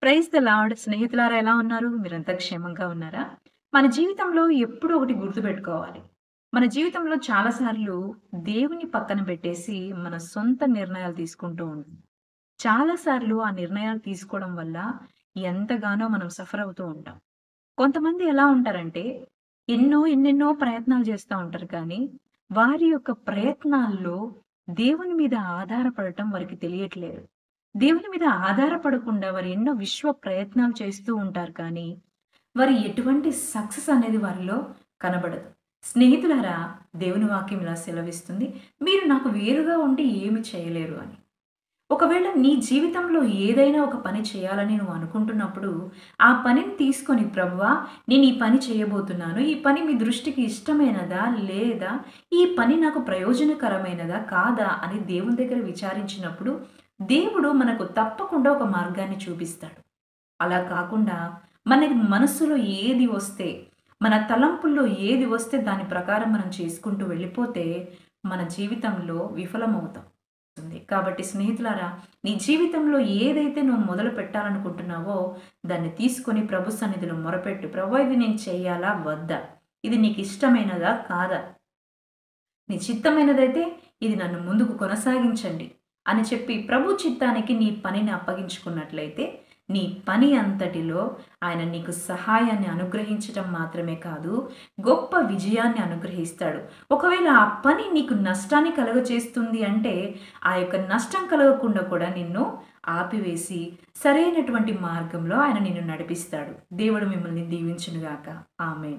Praise the lord. స్నేహితులారా ఎలా ఉన్నారు? మీరంతా క్షేమంగా ఉన్నారా? మన జీవితంలో ఎప్పుడూ ఒకటి గుర్తుపెట్టుకోవాలి. మన జీవితంలో చాలా సార్లు దేవుని పక్కన పెట్టేసి మన సొంత నిర్ణయాలు తీసుకుంటూ ఉంటాం. చాలా సార్లు ఆ నిర్ణయాలు తీసుకోవడం వల్ల ఎంతగానో మనం సఫర్ అవుతూ ఉంటాం. కొంతమంది ఎలా ఉంటారంటే ఎన్నెన్నో ప్రయత్నాలు చేస్తా ఉంటారు కానీ, వారి యొక్క ప్రయత్నాల్లో దేవుని మీద ఆధారపడటం వారికి తెలియట్లేదు. దేవుని మీద ఆధారపడకుండా వారు ఎన్నో విశ్వ ప్రయత్నాలు చేస్తూ ఉంటారు కానీ, వారు ఎటువంటి సక్సెస్ అనేది వారిలో కనబడదు. స్నేహితులారా, దేవుని వాక్యం ఇలా సెలవిస్తుంది. మీరు నాకు వేరుగా ఉండి ఏమి చేయలేరు అని. ఒకవేళ నీ జీవితంలో ఏదైనా ఒక పని చేయాలని నువ్వు అనుకుంటున్నప్పుడు, ఆ పనిని తీసుకొని ప్రభువా, నేను ఈ పని చేయబోతున్నాను. ఈ పని మీ దృష్టికి ఇష్టమైనదా? లేదా? ఈ పని నాకు ప్రయోజనకరమైనదా? కాదా? అని దేవుని దగ్గర విచారించినప్పుడు, దేవుడు మనకు తప్పకుండా ఒక మార్గాన్ని చూపిస్తాడు. అలా కాకుండా మనకి మనస్సులో ఏది వస్తే, మన తలంపుల్లో ఏది వస్తే దాని ప్రకారం మనం చేసుకుంటూ వెళ్ళిపోతే, మన జీవితంలో విఫలమవుతాం. కాబట్టి స్నేహితులారా, నీ జీవితంలో ఏదైతే నువ్వు మొదలు పెట్టాలనుకుంటున్నావో, దాన్ని తీసుకొని ప్రభు సన్నిధిలో మొరపెట్టు. ప్రభువా, ఇది నేను చెయ్యాలా? వద్దా? ఇది నీకు ఇష్టమైనదా? కాదా? నీ చిత్తమైనదైతే ఇది నన్ను ముందుకు కొనసాగించండి అని చెప్పి ప్రభు చిత్తానికి నీ పనిని అప్పగించుకున్నట్లయితే, నీ పని అంతటిలో ఆయన నీకు సహాయాన్ని అనుగ్రహించటం మాత్రమే కాదు, గొప్ప విజయాన్ని అనుగ్రహిస్తాడు. ఒకవేళ ఆ పని నీకు నష్టాన్ని కలుగచేస్తుంది అంటే, ఆ యొక్క నష్టం కలగకుండా కూడా నిన్ను ఆపివేసి సరైనటువంటి మార్గంలో ఆయన నిన్ను నడిపిస్తాడు. దేవుడు మిమ్మల్ని దీవించునుగాక. ఆమేన్.